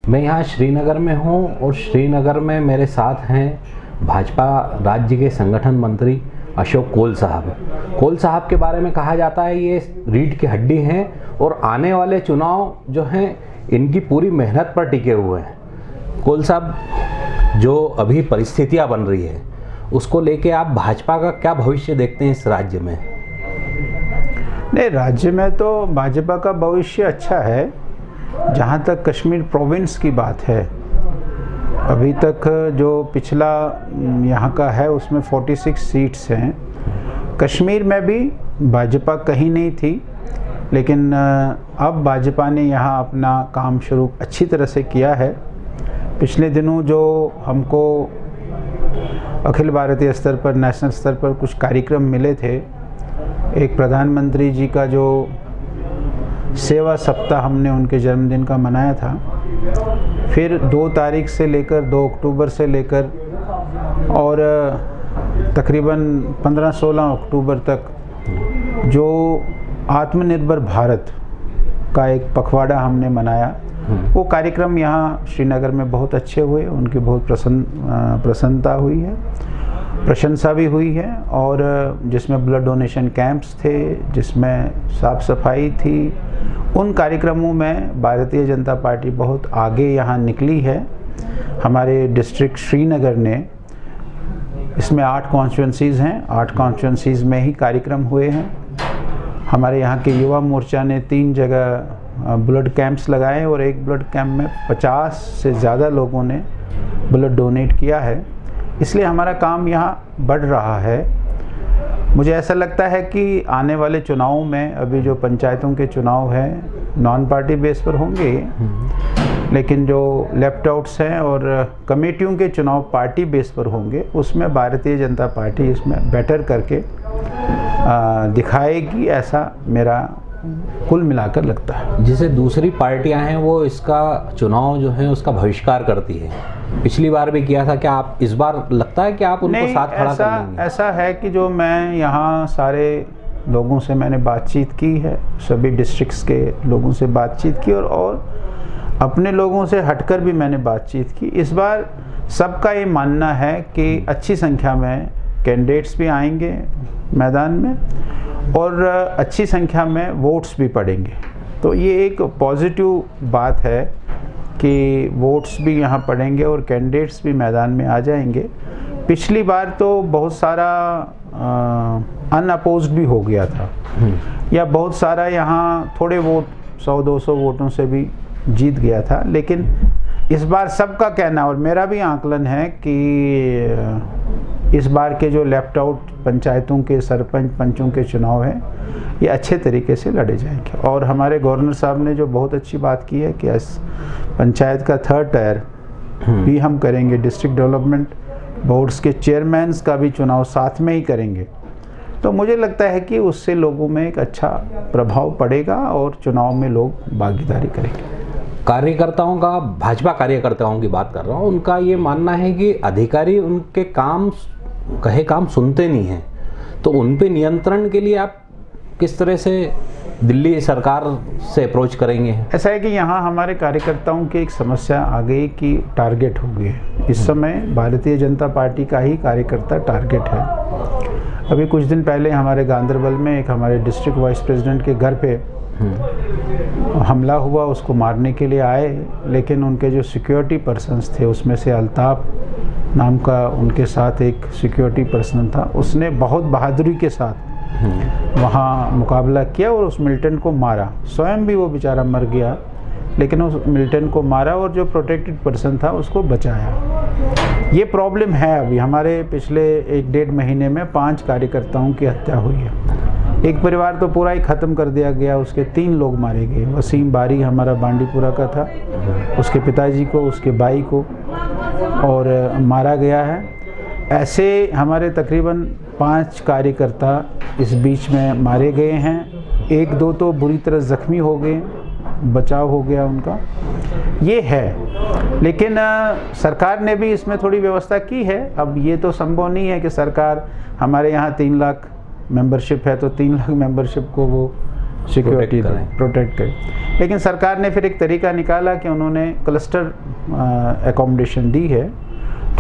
मैं यहाँ श्रीनगर में हूँ और श्रीनगर में मेरे साथ हैं भाजपा राज्य के संगठन मंत्री अशोक कोल साहब। कोल साहब के बारे में कहा जाता है ये रीढ़ की हड्डी हैं और आने वाले चुनाव जो हैं इनकी पूरी मेहनत पर टिके हुए हैं। कोल साहब, जो अभी परिस्थितियाँ बन रही है उसको लेके आप भाजपा का क्या भविष्य देखते हैं इस राज्य में? नहीं, राज्य में तो भाजपा का भविष्य अच्छा है। जहाँ तक कश्मीर प्रोविंस की बात है, अभी तक जो पिछला यहाँ का है उसमें 46 सीट्स हैं। कश्मीर में भी भाजपा कहीं नहीं थी, लेकिन अब भाजपा ने यहाँ अपना काम शुरू अच्छी तरह से किया है। पिछले दिनों जो हमको अखिल भारतीय स्तर पर, नेशनल स्तर पर कुछ कार्यक्रम मिले थे, एक प्रधानमंत्री जी का जो सेवा सप्ताह हमने उनके जन्मदिन का मनाया था, फिर 2 तारीख से लेकर 2 अक्टूबर से लेकर और तकरीबन 15-16 अक्टूबर तक जो आत्मनिर्भर भारत का एक पखवाड़ा हमने मनाया, वो कार्यक्रम यहाँ श्रीनगर में बहुत अच्छे हुए। उनकी बहुत प्रसन्नता हुई है, प्रशंसा भी हुई है। और जिसमें ब्लड डोनेशन कैंप्स थे, जिसमें साफ सफाई थी, उन कार्यक्रमों में भारतीय जनता पार्टी बहुत आगे यहाँ निकली है। हमारे डिस्ट्रिक्ट श्रीनगर ने, इसमें 8 कॉन्स्टिट्यूंसीज़ हैं, 8 कॉन्स्टिट्यूंसीज़ में ही कार्यक्रम हुए हैं। हमारे यहाँ के युवा मोर्चा ने 3 जगह ब्लड कैंप्स लगाए और एक ब्लड कैंप में 50 से ज़्यादा लोगों ने ब्लड डोनेट किया है। इसलिए हमारा काम यहाँ बढ़ रहा है। मुझे ऐसा लगता है कि आने वाले चुनावों में, अभी जो पंचायतों के चुनाव हैं नॉन पार्टी बेस पर होंगे, लेकिन जो लेफ्ट आउट्स हैं और कमेटियों के चुनाव पार्टी बेस पर होंगे, उसमें भारतीय जनता पार्टी इसमें बेटर करके दिखाएगी, ऐसा मेरा कुल मिलाकर लगता है। जिसे दूसरी पार्टियां हैं वो इसका चुनाव जो है उसका बहिष्कार करती है, पिछली बार भी किया था। क्या आप इस बार लगता है कि आप उनको साथ खड़ा कर लेंगे? ऐसा है कि जो मैं यहाँ सारे लोगों से मैंने बातचीत की है, सभी डिस्ट्रिक्ट्स के लोगों से बातचीत की और अपने लोगों से हटकर भी मैंने बातचीत की। इस बार सबका ये मानना है कि अच्छी संख्या में कैंडिडेट्स भी आएंगे मैदान में और अच्छी संख्या में वोट्स भी पड़ेंगे। तो ये एक पॉजिटिव बात है कि वोट्स भी यहाँ पड़ेंगे और कैंडिडेट्स भी मैदान में आ जाएंगे। पिछली बार तो बहुत सारा अनअपोज्ड भी हो गया था, या बहुत सारा यहाँ थोड़े वोट 100-200 वोटों से भी जीत गया था। लेकिन इस बार सबका कहना और मेरा भी आकलन है कि इस बार के जो लेफ्ट आउट पंचायतों के सरपंच पंचों के चुनाव हैं, ये अच्छे तरीके से लड़े जाएंगे। और हमारे गवर्नर साहब ने जो बहुत अच्छी बात की है कि पंचायत का 3rd टायर भी हम करेंगे, डिस्ट्रिक्ट डेवलपमेंट बोर्ड्स के चेयरमैन्स का भी चुनाव साथ में ही करेंगे। तो मुझे लगता है कि उससे लोगों में एक अच्छा प्रभाव पड़ेगा और चुनाव में लोग भागीदारी करेंगे। कार्यकर्ताओं का, भाजपा कार्यकर्ताओं की बात कर रहा हूँ, उनका ये मानना है कि अधिकारी उनके कहे काम सुनते नहीं हैं, तो उन पे नियंत्रण के लिए आप किस तरह से दिल्ली सरकार से अप्रोच करेंगे? ऐसा है कि यहाँ हमारे कार्यकर्ताओं की एक समस्या आ गई कि टारगेट हो गए। इस समय भारतीय जनता पार्टी का ही कार्यकर्ता टारगेट है। अभी कुछ दिन पहले हमारे गांधरबल में एक हमारे डिस्ट्रिक्ट वाइस प्रेसिडेंट के घर पे हमला हुआ, उसको मारने के लिए आए, लेकिन उनके जो सिक्योरिटी पर्सन्स थे उसमें से अल्ताफ नाम का उनके साथ एक सिक्योरिटी पर्सन था, उसने बहुत बहादुरी के साथ वहाँ मुकाबला किया और उस मिलिटेंट को मारा। स्वयं भी वो बेचारा मर गया, लेकिन उस मिलिटेंट को मारा और जो प्रोटेक्टेड पर्सन था उसको बचाया। ये प्रॉब्लम है। अभी हमारे पिछले 1-1.5 महीने में 5 कार्यकर्ताओं की हत्या हुई है। एक परिवार तो पूरा ही ख़त्म कर दिया गया, उसके 3 लोग मारे गए। वसीम बारी हमारा बांडीपुरा का था, उसके पिताजी को, उसके भाई को और मारा गया है। ऐसे हमारे तकरीबन 5 कार्यकर्ता इस बीच में मारे गए हैं। 1-2 तो बुरी तरह ज़ख्मी हो गए, बचाव हो गया उनका, ये है। लेकिन सरकार ने भी इसमें थोड़ी व्यवस्था की है। अब ये तो संभव नहीं है कि सरकार, हमारे यहाँ 3 लाख मेंबरशिप है तो 3 लाख मेंबरशिप को वो सिक्योरिटी प्रोटेक्ट करें। लेकिन सरकार ने फिर एक तरीका निकाला कि उन्होंने क्लस्टर एकोमोडेशन दी है।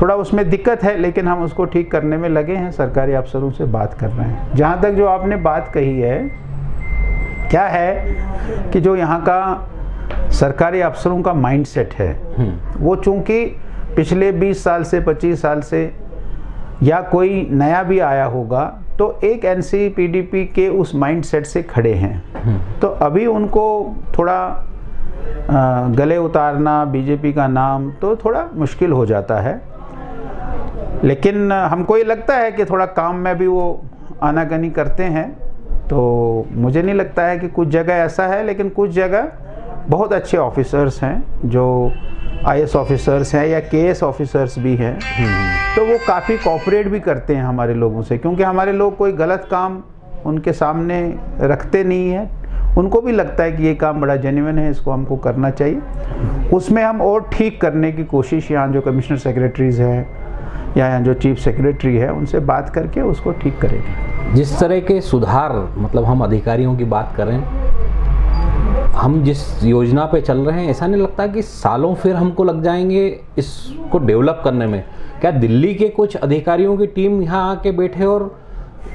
थोड़ा उसमें दिक्कत है, लेकिन हम उसको ठीक करने में लगे हैं, सरकारी अफसरों से बात कर रहे हैं। जहाँ तक जो आपने बात कही है, क्या है कि जो यहाँ का सरकारी अफसरों का माइंडसेट है, वो चूँकि पिछले 20 साल से 25 साल से या कोई नया भी आया होगा तो एक एनसीपीडीपी के उस माइंडसेट से खड़े हैं। तो अभी उनको थोड़ा गले उतारना बीजेपी का नाम तो थोड़ा मुश्किल हो जाता है। लेकिन हमको ये लगता है कि थोड़ा काम में भी वो आनाकानी करते हैं, तो मुझे नहीं लगता है कि कुछ जगह ऐसा है। लेकिन कुछ जगह बहुत अच्छे ऑफिसर्स हैं, जो आईएएस ऑफिसर्स हैं या केएस ऑफिसर्स भी हैं, तो वो काफ़ी कोऑपरेट भी करते हैं हमारे लोगों से, क्योंकि हमारे लोग कोई गलत काम उनके सामने रखते नहीं हैं। उनको भी लगता है कि ये काम बड़ा जेन्युइन है, इसको हमको करना चाहिए। उसमें हम और ठीक करने की कोशिश, यहाँ जो कमिश्नर सेक्रेटरीज़ हैं या यहाँ जो चीफ सेक्रेटरी है, उनसे बात करके उसको ठीक करेंगे। जिस तरह के सुधार, मतलब हम अधिकारियों की बात करें, हम जिस योजना पे चल रहे हैं, ऐसा नहीं लगता कि सालों फिर हमको लग जाएंगे इसको डेवलप करने में? क्या दिल्ली के कुछ अधिकारियों की टीम यहाँ आके बैठे और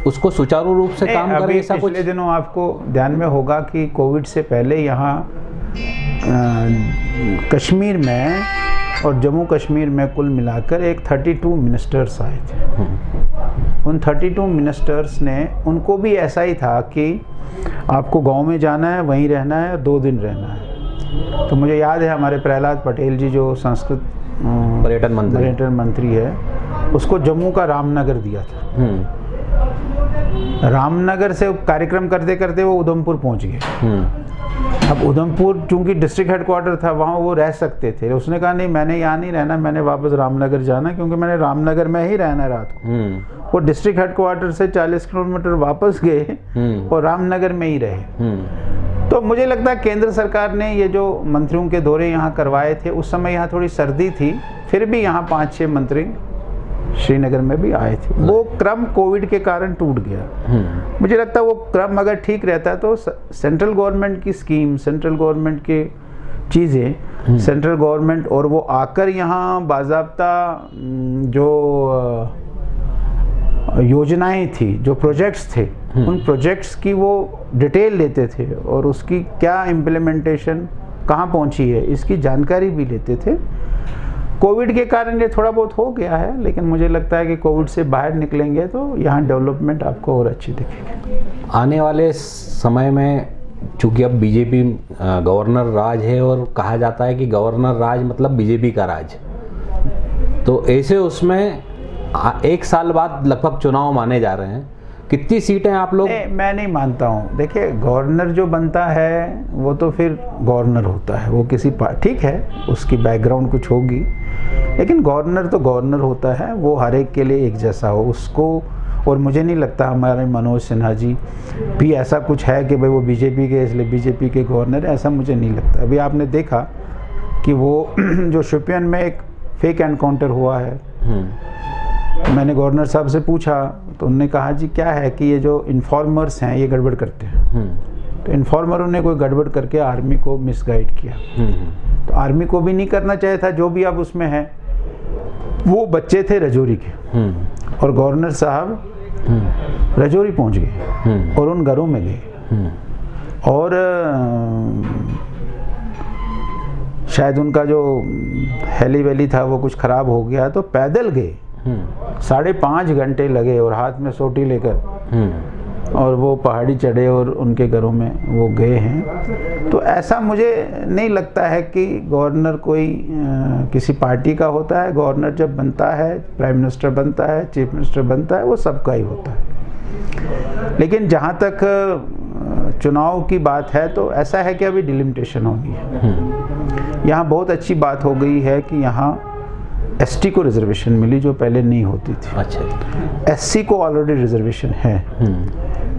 उसको सुचारू रूप से काम करे? ऐसा कुछ पिछले दिनों आपको ध्यान में होगा कि कोविड से पहले यहाँ कश्मीर में और जम्मू कश्मीर में कुल मिलाकर एक 32 मिनिस्टर्स आए थे। उन 32 मिनिस्टर्स ने, उनको भी ऐसा ही था कि आपको गांव में जाना है, वहीं रहना है, 2 दिन रहना है। तो मुझे याद है हमारे प्रहलाद पटेल जी, जो संस्कृत पर्यटन मंत्री है, उसको जम्मू का रामनगर दिया था। रामनगर से कार्यक्रम करते करते वो उधमपुर पहुंच गए। अब उधमपुर चूंकि डिस्ट्रिक्ट हेडक्वार्टर था, वहाँ वो रह सकते थे। उसने कहा नहीं, मैंने यहाँ नहीं रहना, मैंने वापस रामनगर जाना, क्योंकि मैंने रामनगर में ही रहना रात को। वो डिस्ट्रिक्ट हेडक्वार्टर से 40 किलोमीटर वापस गए और रामनगर में ही रहे। तो मुझे लगता है केंद्र सरकार ने ये जो मंत्रियों के दौरे यहाँ करवाए थे, उस समय यहाँ थोड़ी सर्दी थी, फिर भी यहाँ 5-6 मंत्री श्रीनगर में भी आए थे। वो क्रम कोविड के कारण टूट गया। मुझे लगता है वो क्रम अगर ठीक रहता तो सेंट्रल गवर्नमेंट की स्कीम, सेंट्रल गवर्नमेंट की चीज़ें, सेंट्रल गवर्नमेंट और वो आकर यहाँ बाज़ाब्ता जो योजनाएं थी, जो प्रोजेक्ट्स थे, उन प्रोजेक्ट्स की वो डिटेल लेते थे और उसकी क्या इम्प्लीमेंटेशन कहाँ पहुँची है, इसकी जानकारी भी लेते थे। कोविड के कारण ये थोड़ा बहुत हो गया है, लेकिन मुझे लगता है कि कोविड से बाहर निकलेंगे तो यहाँ डेवलपमेंट आपको और अच्छी दिखेगी। आने वाले समय में, चूँकि अब बीजेपी गवर्नर राज है और कहा जाता है कि गवर्नर राज मतलब बीजेपी का राज, तो ऐसे उसमें 1 साल बाद लगभग चुनाव माने जा रहे हैं। कितनी सीटें आप लोग? मैं नहीं मानता हूँ। देखिए, गवर्नर जो बनता है वो तो फिर गवर्नर होता है, वो किसी ठीक है, उसकी बैकग्राउंड कुछ होगी, लेकिन गवर्नर तो गवर्नर होता है, वो हर एक के लिए एक जैसा हो उसको। और मुझे नहीं लगता हमारे मनोज सिन्हा जी भी ऐसा कुछ है कि भाई वो बीजेपी के इसलिए बीजेपी के गवर्नर है, ऐसा मुझे नहीं लगता। अभी आपने देखा कि वो जो शोपियान में एक फेक एनकाउंटर हुआ है, मैंने गवर्नर साहब से पूछा तो उन्होंने कहा जी क्या है कि ये जो इन्फॉर्मर्स हैं ये गड़बड़ करते हैं। तो इन्फॉर्मरों ने कोई गड़बड़ करके आर्मी को मिसगाइड किया। तो आर्मी को भी नहीं करना चाहिए था। जो भी अब उसमें है, वो बच्चे थे रजौरी के और गवर्नर साहब रजौरी पहुंच गए और उन घरों में गए और शायद उनका जो हेली वैली था वो कुछ ख़राब हो गया, तो पैदल गए, 5.5 घंटे लगे और हाथ में सोटी लेकर और वो पहाड़ी चढ़े और उनके घरों में वो गए हैं। तो ऐसा मुझे नहीं लगता है कि गवर्नर कोई किसी पार्टी का होता है। गवर्नर जब बनता है, प्राइम मिनिस्टर बनता है, चीफ मिनिस्टर बनता है, वो सबका ही होता है। लेकिन जहाँ तक चुनाव की बात है तो ऐसा है कि अभी डिलिमिटेशन होगी है। यहाँ बहुत अच्छी बात हो गई है कि यहाँ एसटी को रिजर्वेशन मिली जो पहले नहीं होती थी। अच्छा। एससी को ऑलरेडी रिजर्वेशन है।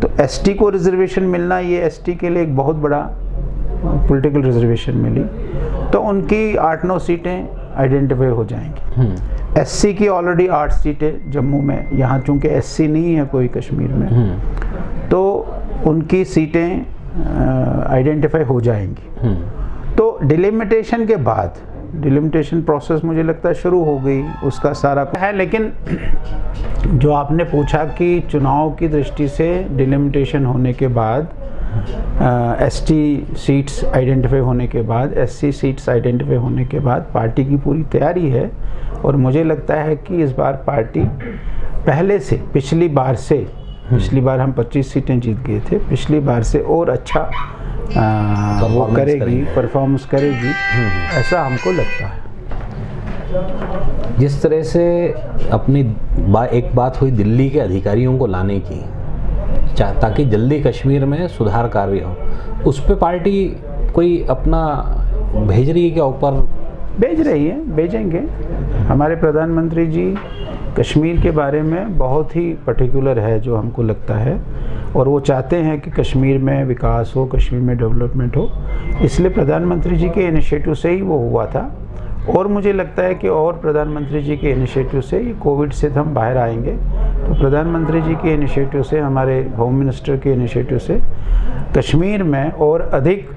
तो एसटी को रिजर्वेशन मिलना, ये एसटी के लिए एक बहुत बड़ा पॉलिटिकल रिजर्वेशन मिली, तो उनकी 8-9 सीटें आइडेंटिफाई हो जाएंगी। एससी की ऑलरेडी 8 सीटें जम्मू में, यहाँ चूँकि एससी नहीं है कोई कश्मीर में, तो उनकी सीटें आइडेंटिफाई हो जाएंगी। तो डिलिमिटेशन के बाद, डिलिमिटेशन प्रोसेस मुझे लगता है शुरू हो गई, उसका सारा है। लेकिन जो आपने पूछा कि चुनाव की दृष्टि से डिलिमिटेशन होने के बाद, एसटी सीट्स आइडेंटिफाई होने के बाद, एससी सीट्स आइडेंटिफाई होने के बाद पार्टी की पूरी तैयारी है। और मुझे लगता है कि इस बार पार्टी पहले से, पिछली बार हम 25 सीटें जीत गए थे, पिछली बार से और अच्छा वो करेगी, परफॉर्मेंस करेगी, ऐसा हमको लगता है। जिस तरह से अपनी एक बात हुई दिल्ली के अधिकारियों को लाने की, ताकि जल्दी कश्मीर में सुधार कार्य हो, उस पे पार्टी कोई अपना भेज रही है क्या ऊपर? भेज रही है, भेजेंगे। हमारे प्रधानमंत्री जी कश्मीर के बारे में बहुत ही पर्टिकुलर है, जो हमको लगता है, और वो चाहते हैं कि कश्मीर में विकास हो, कश्मीर में डेवलपमेंट हो। इसलिए प्रधानमंत्री जी के इनिशिएटिव से ही वो हुआ था। और मुझे लगता है कि और प्रधानमंत्री जी के इनिशिएटिव से, ये कोविड से हम बाहर आएंगे, तो प्रधानमंत्री जी के इनिशिएटिव से, हमारे होम मिनिस्टर के इनिशिएटिव से कश्मीर में और अधिक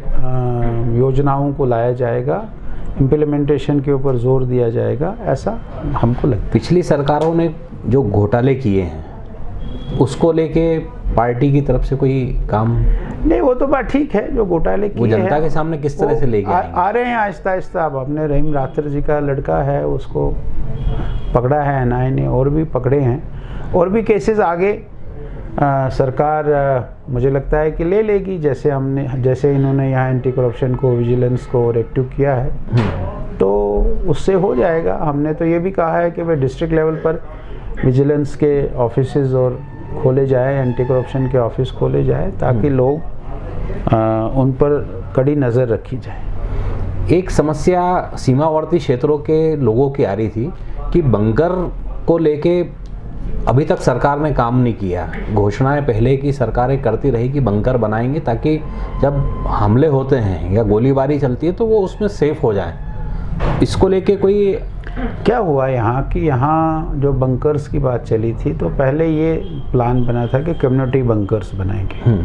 योजनाओं को लाया जाएगा, इम्प्लीमेंटेशन के ऊपर जोर दिया जाएगा, ऐसा हमको लगता है। पिछली सरकारों ने जो घोटाले किए हैं उसको लेके पार्टी की तरफ से कोई काम नहीं, वो तो बात ठीक है, जो घोटाले किए वो जनता के सामने किस तरह से लेके आ रहे हैं आहिस्ता आहिस्ता। अब अपने रहीम राठौर जी का लड़का है, उसको पकड़ा है एनआईए ने, और भी पकड़े हैं, और भी केसेस आगे सरकार मुझे लगता है कि ले लेगी। जैसे इन्होंने यहाँ एंटी करप्शन को, विजिलेंस को और एक्टिव किया है, तो उससे हो जाएगा। हमने तो ये भी कहा है कि भाई डिस्ट्रिक्ट लेवल पर विजिलेंस के ऑफिसेज और खोले जाए, एंटी करप्शन के ऑफिस खोले जाए, ताकि लोग उन पर कड़ी नज़र रखी जाए। एक समस्या सीमावर्ती क्षेत्रों के लोगों की आ रही थी कि बंकर को लेके अभी तक सरकार ने काम नहीं किया। घोषणाएं पहले की सरकारें करती रही कि बंकर बनाएंगे ताकि जब हमले होते हैं या गोलीबारी चलती है तो वो उसमें सेफ हो जाए। इसको लेके कोई क्या हुआ यहाँ कि यहाँ जो बंकर्स की बात चली थी, तो पहले ये प्लान बना था कि कम्युनिटी बंकर्स बनाएंगे।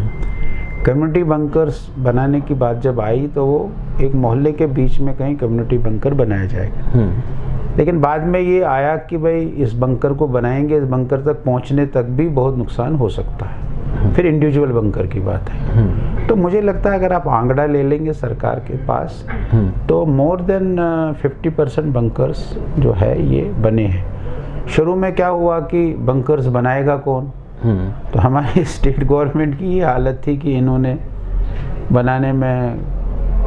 कम्युनिटी बंकर्स बनाने की बात जब आई, तो वो एक मोहल्ले के बीच में कहीं कम्युनिटी बंकर बनाया जाएगा। लेकिन बाद में ये आया कि भाई इस बंकर को बनाएंगे, इस बंकर तक पहुंचने तक भी बहुत नुकसान हो सकता है। फिर इंडिविजुअल बंकर की बात है। तो मुझे लगता है अगर आप आंकड़ा ले लेंगे सरकार के पास, तो मोर देन 50% बंकर्स जो है ये बने हैं। शुरू में क्या हुआ कि बंकर्स बनाएगा कौन, तो हमारी स्टेट गवर्नमेंट की ये हालत थी कि इन्होंने बनाने में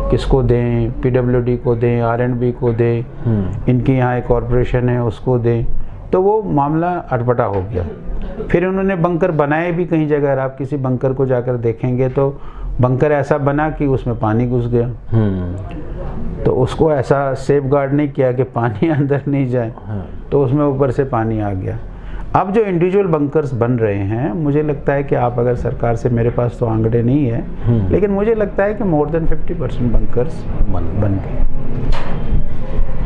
किसको दें, पीडब्ल्यूडी को दें, आरएंडबी को दें, इनकी यहाँ एक कॉरपोरेशन है उसको दें, तो वो मामला अटपटा हो गया। फिर उन्होंने बंकर बनाए भी कहीं जगह। अगर आप किसी बंकर को जाकर देखेंगे तो बंकर ऐसा बना कि उसमें पानी घुस गया, तो उसको ऐसा सेफ गार्ड नहीं किया कि पानी अंदर नहीं जाए, तो उसमें ऊपर से पानी आ गया। अब जो इंडिविजुअल बंकर्स बन रहे हैं, मुझे लगता है कि आप अगर सरकार से, मेरे पास तो आंकड़े नहीं है, लेकिन मुझे लगता है कि मोर देन 50% बंकर्स बन गए।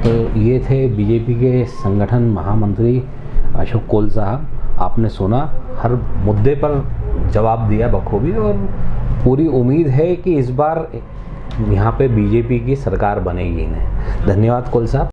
तो ये थे बीजेपी के संगठन महामंत्री अशोक कोल साहब। आपने सुना, हर मुद्दे पर जवाब दिया बखूबी, और पूरी उम्मीद है कि इस बार यहाँ पे बीजेपी की सरकार बनेगी। धन्यवाद कोल साहब।